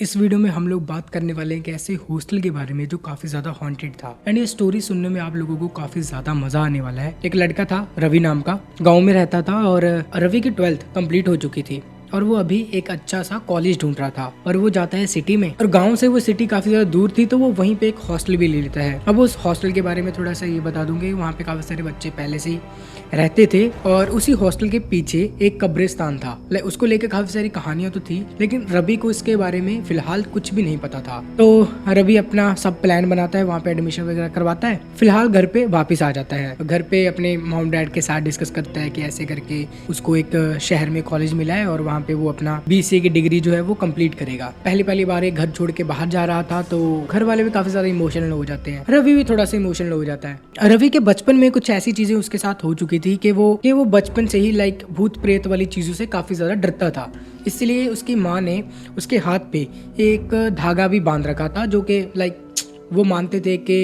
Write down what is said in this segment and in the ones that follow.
इस वीडियो में हम लोग बात करने वाले हैं कि ऐसे हॉस्टल के बारे में जो काफी ज्यादा हॉन्टेड था एंड ये स्टोरी सुनने में आप लोगों को काफी ज्यादा मजा आने वाला है। एक लड़का था रवि नाम का, गांव में रहता था और रवि की 12th कंप्लीट हो चुकी थी और वो अभी एक अच्छा सा कॉलेज ढूंढ रहा था और वो जाता है सिटी में और गांव से वो सिटी काफी ज्यादा दूर थी तो वो वहीं पे एक हॉस्टल भी ले लेता है। अब उस हॉस्टल के बारे में थोड़ा सा ये बता दूंगी, वहाँ पे काफी सारे बच्चे पहले से ही रहते थे और उसी हॉस्टल के पीछे एक कब्रिस्तान था। उसको लेकर काफी सारी कहानियां तो थी लेकिन रवि को इसके बारे में फिलहाल कुछ भी नहीं पता था। तो रवि अपना सब प्लान बनाता है, वहाँ पे एडमिशन वगैरह करवाता है। फिलहाल घर पे वापिस आ जाता है, घर पे अपने मॉम डैड के साथ डिस्कस करता है कि ऐसे करके उसको एक शहर में कॉलेज मिला है और वहाँ पे वो अपना BCA की डिग्री जो है वो कंप्लीट करेगा। पहली बार एक घर छोड़ के बाहर जा रहा था तो घर वाले भी काफी ज्यादा इमोशनल हो जाते हैं, रवि भी थोड़ा सा इमोशनल हो जाता है। रवि के बचपन में कुछ ऐसी चीजें उसके साथ हो चुकी थी कि वो बचपन से ही भूत प्रेत वाली चीजों से काफी ज्यादा डरता था। इसलिए उसकी माँ ने उसके हाथ पे एक धागा भी बांध रखा था जो कि वो मानते थे कि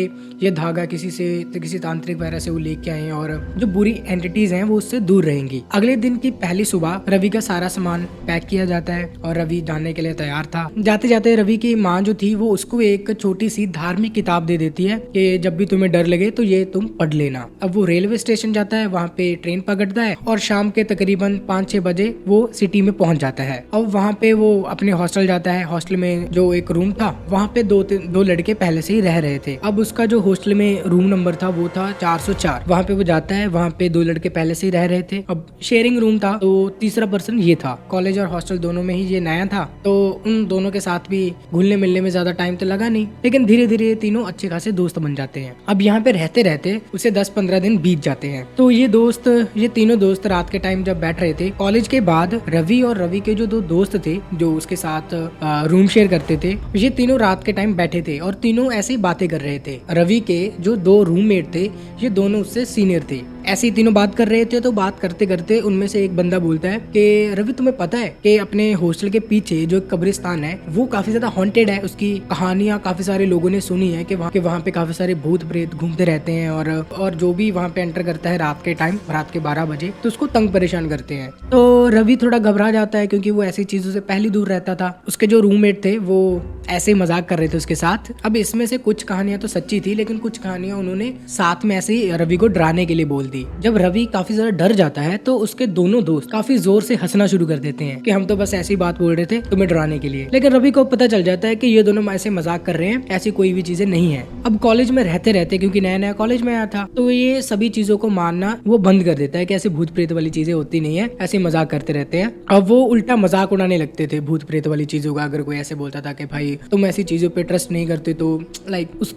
ये धागा किसी तांत्रिक वगैरह से वो लेके आए और जो बुरी एंटिटीज हैं वो उससे दूर रहेंगी। अगले दिन की पहली सुबह रवि का सारा सामान पैक किया जाता है और रवि जाने के लिए तैयार था। जाते जाते रवि की माँ जो थी वो उसको एक छोटी सी धार्मिक किताब दे देती है कि जब भी तुम्हें डर लगे तो ये तुम पढ़ लेना। अब वो रेलवे स्टेशन जाता है, वहाँ पे ट्रेन पकड़ता है और शाम के तकरीबन 5-6 बजे वो सिटी में पहुंच जाता है। अब वहाँ पे वो अपने हॉस्टल जाता है। हॉस्टल में जो एक रूम था वहाँ पे दो लड़के पहले से ही रह रहे थे। अब उसका जो हॉस्टल में रूम नंबर था वो था 404। वहाँ पे वो जाता है, वहाँ पे 2 लड़के पहले से ही रह रहे थे। अब शेयरिंग रूम था तो तीसरा पर्सन ये था। कॉलेज और हॉस्टल दोनों में ही ये नया था तो उन दोनों के साथ भी घुलने मिलने में ज्यादा टाइम तो लगा नहीं, लेकिन धीरे धीरे ये तीनों अच्छे खासे दोस्त बन जाते हैं। अब यहाँ पे रहते रहते उसे 10-15 दिन बीत जाते हैं। तो ये तीनों दोस्त रात के टाइम जब बैठ रहे थे कॉलेज के बाद, रवि और रवि के जो 2 दोस्त थे जो उसके साथ रूम शेयर करते थे, ये तीनों रात के टाइम बैठे थे और तीनों ऐसे बातें कर रहे थे। रवि के जो 2 रूममेट थे ये दोनों उससे सीनियर थे। ऐसे ही तीनों बात कर रहे थे तो बात करते करते उनमें से एक बंदा बोलता है कि रवि तुम्हें पता है कि अपने हॉस्टल के पीछे जो एक कब्रिस्तान है वो काफी ज्यादा हॉन्टेड है। उसकी कहानियां काफी सारे लोगों ने सुनी है कि वहाँ पे काफी सारे भूत प्रेत घूमते रहते हैं और जो भी वहाँ पे एंटर करता है रात के टाइम, रात के 12 बजे, तो उसको तंग परेशान करते हैं। तो रवि थोड़ा घबरा जाता है क्योंकि वो ऐसी चीजों से पहले दूर रहता था। उसके जो रूममेट थे वो ऐसे मजाक कर रहे थे उसके साथ। अब इसमें से कुछ कहानियां तो सच्ची थी लेकिन कुछ कहानियां उन्होंने साथ में ऐसे ही रवि को डराने के लिए बोल दी। जब रवि काफी ज्यादा डर जाता है तो उसके दोनों दोस्त काफी जोर से हंसना शुरू कर देते हैं कि हम तो बस ऐसी बात बोल रहे थे तुम्हें डराने के लिए। लेकिन रवि को पता चल जाता है कि ये दोनों ऐसे मजाक कर रहे हैं, ऐसी कोई भी चीजें नहीं है। अब कॉलेज में रहते रहते, क्योंकि नया नया कॉलेज में आया था, तो ये सभी चीजों को मानना वो बंद कर देता है कि ऐसे भूत प्रेत वाली चीजें होती नहीं है, ऐसे मजाक करते रहते हैं। अब वो उल्टा मजाक उड़ाने लगते थे भूत प्रेत वाली चीजों का। अगर कोई ऐसे बोलता था कि भाई तुम ऐसी चीजों पे ट्रस्ट नहीं करते तो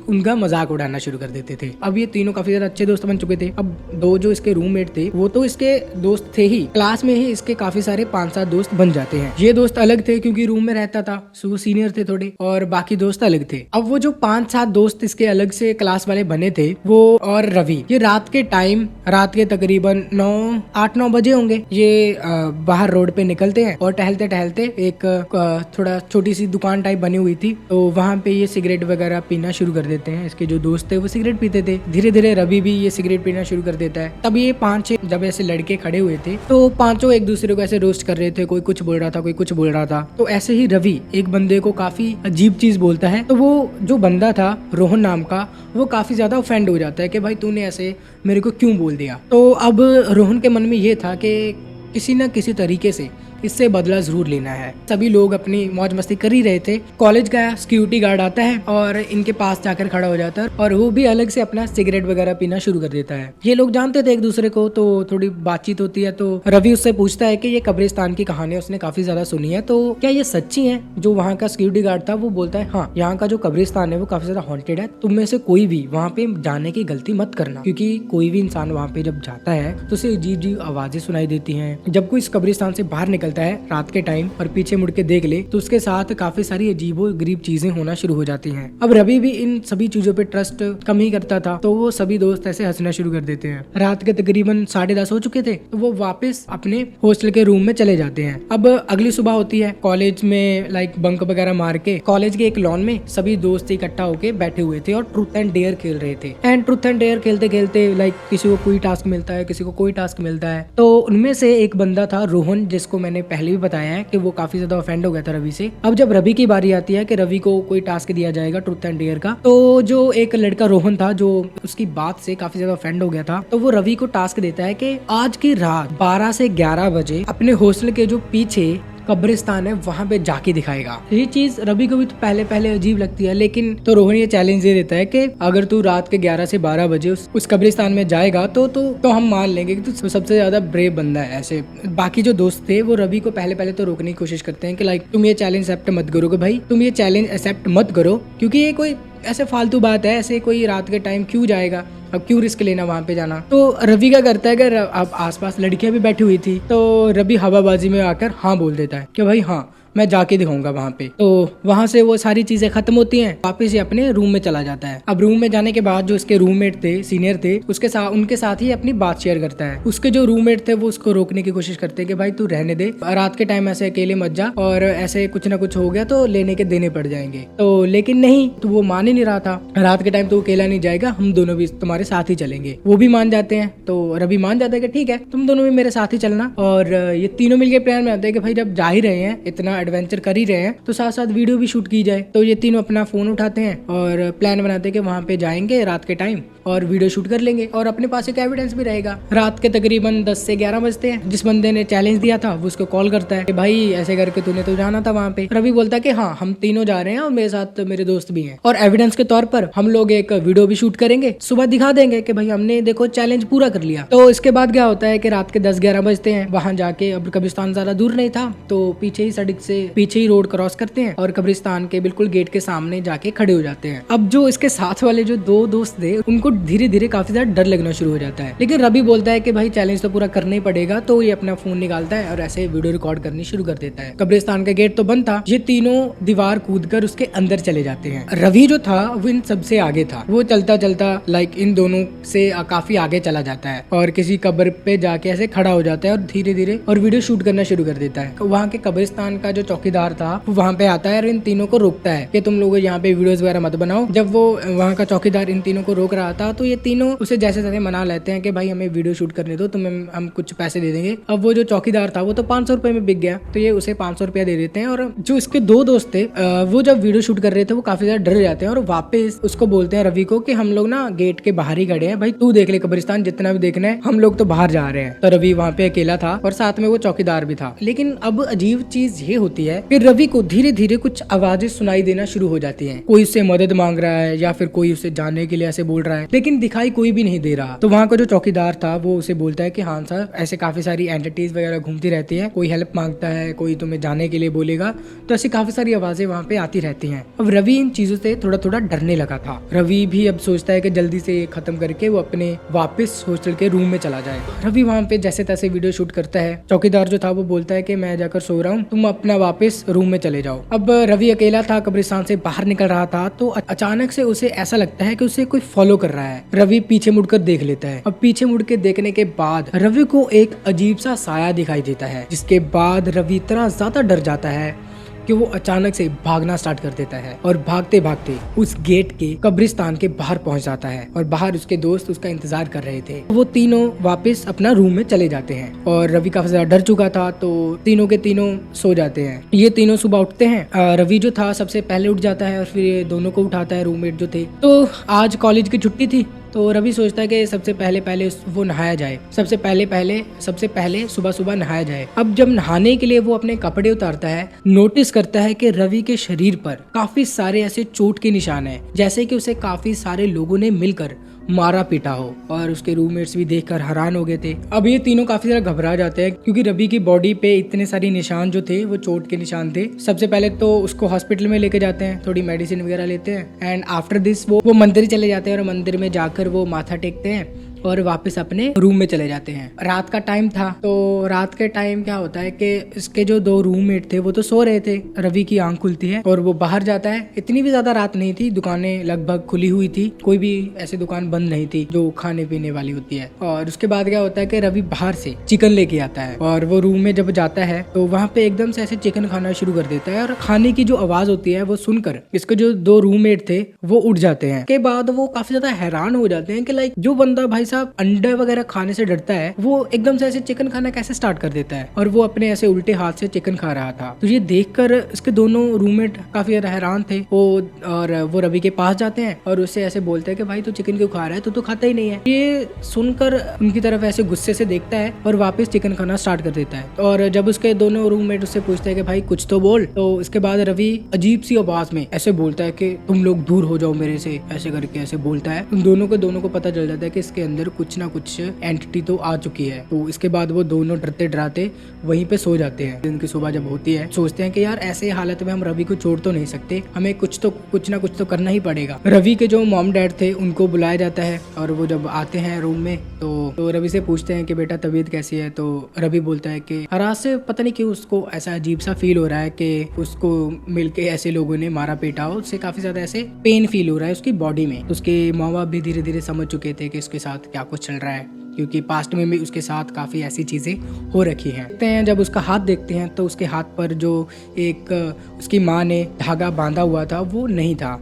उनका मजाक उड़ाना शुरू कर देते थे। अब ये तीनों काफी ज्यादा अच्छे दोस्त बन चुके थे। अब 2 जो इसके रूममेट थे वो तो इसके दोस्त थे ही, क्लास में ही इसके काफी सारे 5-7 दोस्त बन जाते हैं। ये दोस्त अलग थे क्योंकि रूम में रहता था, वो सीनियर थे थोड़े, और बाकी दोस्त अलग थे। अब वो जो 5-7 दोस्त इसके अलग से क्लास वाले बने थे वो और रवि, ये रात के तकरीबन 8-9 बजे होंगे, ये बाहर रोड पे निकलते हैं और टहलते टहलते एक थोड़ा छोटी सी दुकान टाइप बनी हुई थी तो वहाँ पे ये सिगरेट वगैरह पीना शुरू कर देते हैं। इसके जो दोस्त थे वो सिगरेट पीते थे, धीरे धीरे रवि भी ये सिगरेट पीना शुरू कर देता है। तब ये 5-6 जब ऐसे लड़के खड़े हुए थे तो पांचों एक दूसरे को ऐसे रोस्ट कर रहे थे, कोई कुछ बोल रहा था, कोई कुछ बोल रहा था। तो ऐसे ही रवि एक बंदे को काफी अजीब चीज बोलता है तो वो जो बंदा था रोहन नाम का, वो काफी ज्यादा ऑफेंड हो जाता है कि भाई तूने ऐसे मेरे को क्यों बोल दिया। तो अब रोहन के मन में ये था कि किसी न किसी तरीके से इससे बदला जरूर लेना है। सभी लोग अपनी मौज मस्ती कर ही रहे थे। कॉलेज का सिक्योरिटी गार्ड आता है और इनके पास जाकर खड़ा हो जाता है और वो भी अलग से अपना सिगरेट वगैरह पीना शुरू कर देता है। ये लोग जानते थे एक दूसरे को तो थोड़ी बातचीत होती है। तो रवि उससे पूछता है कि ये कब्रिस्तान की कहानी उसने काफी ज्यादा सुनी है तो क्या ये सच्ची है। जो वहाँ का सिक्योरिटी गार्ड था वो बोलता है हाँ, यहाँ का जो कब्रिस्तान है वो काफी ज्यादा हॉन्टेड है, तुम में से कोई भी वहाँ पे जाने की गलती मत करना, क्योंकि कोई भी इंसान वहाँ पे जब जाता है तो उसे अजीब अजीब आवाजें सुनाई देती है। जब कोई इस कब्रिस्तान से बाहर निकलता है रात के टाइम और पीछे मुड़ के देख ले तो उसके साथ काफी सारी अजीबो गरीब चीजें होना शुरू हो जाती हैं। अब रवि भी इन सभी चीजों पे ट्रस्ट कम ही करता था तो वो सभी दोस्त ऐसे हंसना शुरू कर देते हैं। रात के तकरीबन 10:30 हो चुके थे तो वो वापस अपने हॉस्टल के रूम में चले जाते हैं। अब अगली सुबह होती है, कॉलेज में बंक वगैरह मार के कॉलेज के एक लॉन में सभी दोस्त इकट्ठा होके बैठे हुए थे और ट्रूथ एंड डेयर खेल रहे थे। एंड ट्रूथ एंड डेयर खेलते खेलते किसी को कोई टास्क मिलता है, किसी को कोई टास्क मिलता है। तो उनमें से एक बंदा था रोहन, जिसको मैंने पहले भी बताया है कि वो काफी ज्यादा ऑफेंड हो गया था रवि से। अब जब रवि की बारी आती है कि रवि को कोई टास्क दिया जाएगा ट्रूथ एंड डेयर का, तो जो एक लड़का रोहन था जो उसकी बात से काफी ज्यादा ऑफेंड हो गया था, तो वो रवि को टास्क देता है कि आज की रात 12 से 11 बजे अपने हॉस्टल के जो पीछे कब्रिस्तान है वहां पे जाके दिखाएगा। ये चीज रवि को भी तो पहले पहले अजीब लगती है, लेकिन तो रोहन ये चैलेंज दे देता है कि अगर तू रात के 11 से 12 बजे उस कब्रिस्तान में जाएगा तो हम मान लेंगे कि तू सबसे ज्यादा ब्रेव बंदा है। ऐसे बाकी जो दोस्त थे वो रवि को पहले पहले तो रोकने की कोशिश करते हैं कि लाइक तुम ये चैलेंज एक्सेप्ट मत करो, कि भाई तुम ये चैलेंज एक्सेप्ट मत करो, क्योंकि ये कोई ऐसे फालतू बात है, ऐसे कोई रात के टाइम क्यों जाएगा, अब क्यों रिस्क लेना वहां पे जाना। तो रवि क्या करता है कि अब आसपास लड़कियां भी बैठी हुई थी, तो रवि हवाबाजी में आकर हाँ बोल देता है कि भाई हाँ मैं जाके दिखाऊंगा वहां पे। तो वहां से वो सारी चीजें खत्म होती हैं, वापस ये अपने रूम में चला जाता है। अब रूम में जाने के बाद जो उसके रूममेट थे, सीनियर थे, उनके साथ ही अपनी बात शेयर करता है। उसके जो रूममेट थे वो उसको रोकने की कोशिश करते हैं कि भाई तू रहने दे, रात के टाइम ऐसे अकेले मत जा, और ऐसे कुछ ना कुछ हो गया तो लेने के देने पड़ जाएंगे। तो लेकिन नहीं, तो वो मान ही नहीं रहा था, रात के टाइम तो अकेला नहीं जाएगा, हम दोनों भी तुम्हारे साथ ही चलेंगे। वो भी मान जाते हैं, तो रवि मान जाता है कि ठीक है तुम दोनों भी मेरे साथ ही चलना। और ये तीनों मिलके प्लान में आते हैं कि भाई जब जा ही रहे हैं, इतना एडवेंचर कर ही रहे हैं, तो साथ साथ वीडियो भी शूट की जाए। तो ये तीनों अपना फोन उठाते हैं और प्लान बनाते हैं कि वहां पे जाएंगे रात के टाइम और वीडियो शूट कर लेंगे, और अपने पास एक एविडेंस भी रहेगा। रात के तकरीबन 10 से 11 बजते हैं। जिस बंदे ने चैलेंज दिया था वो उसको कॉल करता है कि भाई ऐसे करके तूने तो जाना था वहां पे। रवि बोलता है कि हाँ हम तीनों जा रहे हैं और मेरे साथ मेरे दोस्त भी हैं, और एविडेंस के तौर पर हम लोग एक वीडियो भी शूट करेंगे, सुबह दिखा देंगे कि भाई हमने देखो चैलेंज पूरा कर लिया। तो इसके बाद क्या होता है कि रात के 10-11 बजते हैं, वहां जाके, अब कब्रिस्तान ज्यादा दूर नहीं था, तो पीछे ही सड़क से पीछे ही रोड क्रॉस करते हैं और कब्रिस्तान के बिल्कुल गेट के सामने जाके खड़े हो जाते हैं। अब जो इसके साथ वाले जो दो दोस्त थे उनको धीरे धीरे काफी ज्यादा डर लगना शुरू हो जाता है, लेकिन रवि बोलता है कि भाई चैलेंज तो पूरा करना ही पड़ेगा। तो ये अपना फोन निकालता है और ऐसे वीडियो रिकॉर्ड करनी शुरू कर देता है। कब्रिस्तान का गेट तो बंद था, ये तीनों दीवार कूदकर उसके अंदर चले जाते हैं। रवि जो था वो इन सबसे आगे था, वो चलता चलता लाइक इन दोनों से काफी आगे चला जाता है और किसी कब्र पे जाके ऐसे खड़ा हो जाता है और धीरे धीरे और वीडियो शूट करना शुरू कर देता है। वहाँ के कब्रिस्तान का जो चौकीदार था वो वहाँ पे आता है और इन तीनों को रोकता है कि तुम लोग यहाँ पे वीडियोस वगैरह मत बनाओ। जब वो वहाँ का चौकीदार इन तीनों को रोक रहा था तो ये तीनों उसे जैसे तैसे मना लेते हैं कि भाई हमें वीडियो शूट करने दो, तुम्हें हम कुछ पैसे दे देंगे। अब वो जो चौकीदार था वो तो 500 रुपए में बिक गया, तो ये उसे 500 रुपया दे देते हैं। और जो इसके दो दोस्त थे वो जब वीडियो शूट कर रहे थे वो काफी ज्यादा डर जाते हैं और वापस उसको बोलते हैं रवि को कि हम लोग ना गेट के बाहर ही खड़े हैं, भाई तू देख ले कब्रिस्तान जितना भी देखना है, हम लोग तो बाहर जा रहे हैं। तो रवि वहाँ पे अकेला था और साथ में वो चौकीदार भी था। लेकिन अब अजीब चीज ये होती है कि रवि को धीरे धीरे कुछ आवाजें सुनाई देना शुरू हो जाती हैं। कोई उससे मदद मांग रहा है या फिर कोई उसे जाने के लिए ऐसे बोल रहा है, लेकिन दिखाई कोई भी नहीं दे रहा। तो वहाँ का जो चौकीदार था वो उसे बोलता है कि हाँ सर, ऐसे काफी सारी एंटिटीज वगैरह घूमती रहती है, कोई हेल्प मांगता है, कोई तुम्हें जाने के लिए बोलेगा, तो ऐसी काफी सारी आवाजें वहाँ पे आती रहती हैं। अब रवि इन चीजों से थोड़ा थोड़ा डरने लगा था। रवि भी अब सोचता है कि जल्दी से ये खत्म करके वो अपने वापस हॉस्टल के रूम में चला जाए। रवि वहाँ पे जैसे तैसे वीडियो शूट करता है। चौकीदार जो था वो बोलता है कि मैं जाकर सो रहा हूँ, तुम अपना वापस रूम में चले जाओ। अब रवि अकेला था, कब्रिस्तान से बाहर निकल रहा था, तो अचानक से उसे ऐसा लगता है कि उसे कोई फॉलो कर रहा है। रवि पीछे मुड़कर देख लेता है। अब पीछे मुड़ के देखने के बाद रवि को एक अजीब सा साया दिखाई देता है, जिसके बाद रवि इतना ज्यादा डर जाता है कि वो अचानक से भागना स्टार्ट कर देता है और भागते भागते उस गेट के कब्रिस्तान के बाहर पहुंच जाता है। और बाहर उसके दोस्त उसका इंतजार कर रहे थे। वो तीनों वापस अपना रूम में चले जाते हैं और रवि काफी ज्यादा डर चुका था, तो तीनों के तीनों सो जाते हैं। ये तीनों सुबह उठते हैं। रवि जो था सबसे पहले उठ जाता है और फिर ये दोनों को उठाता है रूममेट जो थे। तो आज कॉलेज की छुट्टी थी, तो रवि सोचता है कि सबसे पहले वो नहाया जाए, सबसे पहले सुबह सुबह नहाया जाए। अब जब नहाने के लिए वो अपने कपड़े उतारता है, नोटिस करता है कि रवि के शरीर पर काफी सारे ऐसे चोट के निशान हैं, जैसे कि उसे काफी सारे लोगों ने मिलकर मारा पीटा हो। और उसके रूममेट्स भी देखकर हैरान हो गए थे। अब ये तीनों काफी ज्यादा घबरा जाते हैं क्योंकि रवि की बॉडी पे इतने सारे निशान जो थे वो चोट के निशान थे। सबसे पहले तो उसको हॉस्पिटल में लेके जाते हैं, थोड़ी मेडिसिन वगैरह लेते हैं, एंड आफ्टर दिस वो मंदिर चले जाते हैं और मंदिर में जाकर वो माथा टेकते हैं और वापस अपने रूम में चले जाते हैं। रात का टाइम था, तो रात के टाइम क्या होता है कि इसके जो दो रूममेट थे वो तो सो रहे थे। रवि की आंख खुलती है और वो बाहर जाता है। इतनी भी ज्यादा रात नहीं थी, दुकानें लगभग खुली हुई थी, कोई भी ऐसी दुकान बंद नहीं थी जो खाने पीने वाली होती है। और उसके बाद क्या होता है कि रवि बाहर से चिकन लेके आता है और वो रूम में जब जाता है तो वहाँ पे एकदम से ऐसे चिकन खाना शुरू कर देता है। और खाने की जो आवाज होती है वो सुनकर इसके जो दो रूममेट थे वो उठ जाते हैं। के बाद वो काफी ज्यादा हैरान हो जाते हैं कि लाइक जो बंदा भाई हमेशा अंडे वगैरह खाने से डरता है, वो एकदम से ऐसे चिकन खाना कैसे स्टार्ट कर देता है, और वो अपने ऐसे उल्टे हाथ से चिकन खा रहा था। तो ये देखकर उसके दोनों रूममेट काफी ज्यादा हैरान थे। वो रवि के पास जाते हैं और उससे ऐसे बोलते हैं कि भाई तू चिकन क्यों खा रहा है, तू तो खाता ही नहीं है। ये सुनकर उनकी तरफ ऐसे गुस्से से देखता है और वापस चिकन खाना स्टार्ट कर देता है। और जब उसके दोनों रूममेट उससे पूछते हैं कि भाई कुछ तो बोल, तो उसके बाद रवि अजीब सी आवाज में ऐसे बोलता है कि तुम लोग दूर हो जाओ मेरे से, ऐसे करके ऐसे बोलता है। उन दोनों को पता चल जाता है कि इसके अंदर कुछ ना कुछ एंटिटी तो आ चुकी है। तो इसके बाद वो दोनों डरते डराते वहीं पे सो जाते हैं। दिन की सुबह जब होती है सोचते हैं कि यार ऐसे हालत में हम रवि को छोड़ तो नहीं सकते, हमें कुछ ना कुछ तो करना ही पड़ेगा। रवि के जो मॉम डैड थे उनको बुलाया जाता है और वो जब आते हैं रूम में तो रवि से पूछते हैं कि बेटा तबीयत कैसी है। तो रवि बोलता है कि हरास से पता नहीं क्यों उसको ऐसा अजीब सा फील हो रहा है कि उसको मिलके ऐसे लोगों ने मारा पीटा हो, उससे काफी ज्यादा ऐसे पेन फील हो रहा है उसकी बॉडी में। उसके माँ बाप भी धीरे धीरे समझ चुके थे कि उसके साथ क्या कुछ चल रहा है, क्योंकि पास्ट में भी उसके साथ काफ़ी ऐसी चीज़ें हो रखी हैं। देखते हैं जब उसका हाथ देखते हैं तो उसके हाथ पर जो एक उसकी माँ ने धागा बांधा हुआ था वो नहीं था।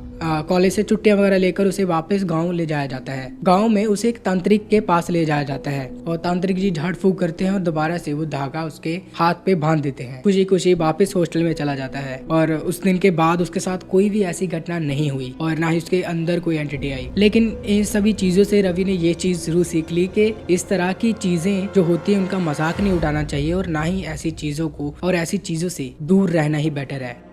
कॉलेज से छुट्टियां वगैरह लेकर उसे वापस गांव ले जाया जाता है। गांव में उसे एक तांत्रिक के पास ले जाया जाता है और तांत्रिक जी झाड़ फूक करते हैं और दोबारा से वो धागा उसके हाथ पे बांध देते हैं। खुशी खुशी वापस हॉस्टल में चला जाता है और उस दिन के बाद उसके साथ कोई भी ऐसी घटना नहीं हुई और ना ही उसके अंदर कोई एंटिटी आई। लेकिन इन सभी चीजों से रवि ने ये चीज जरूर सीख ली कि इस तरह की चीजें जो होती है उनका मजाक नहीं उड़ाना चाहिए और ना ही ऐसी चीजों को और ऐसी चीजों से दूर रहना ही बेटर है।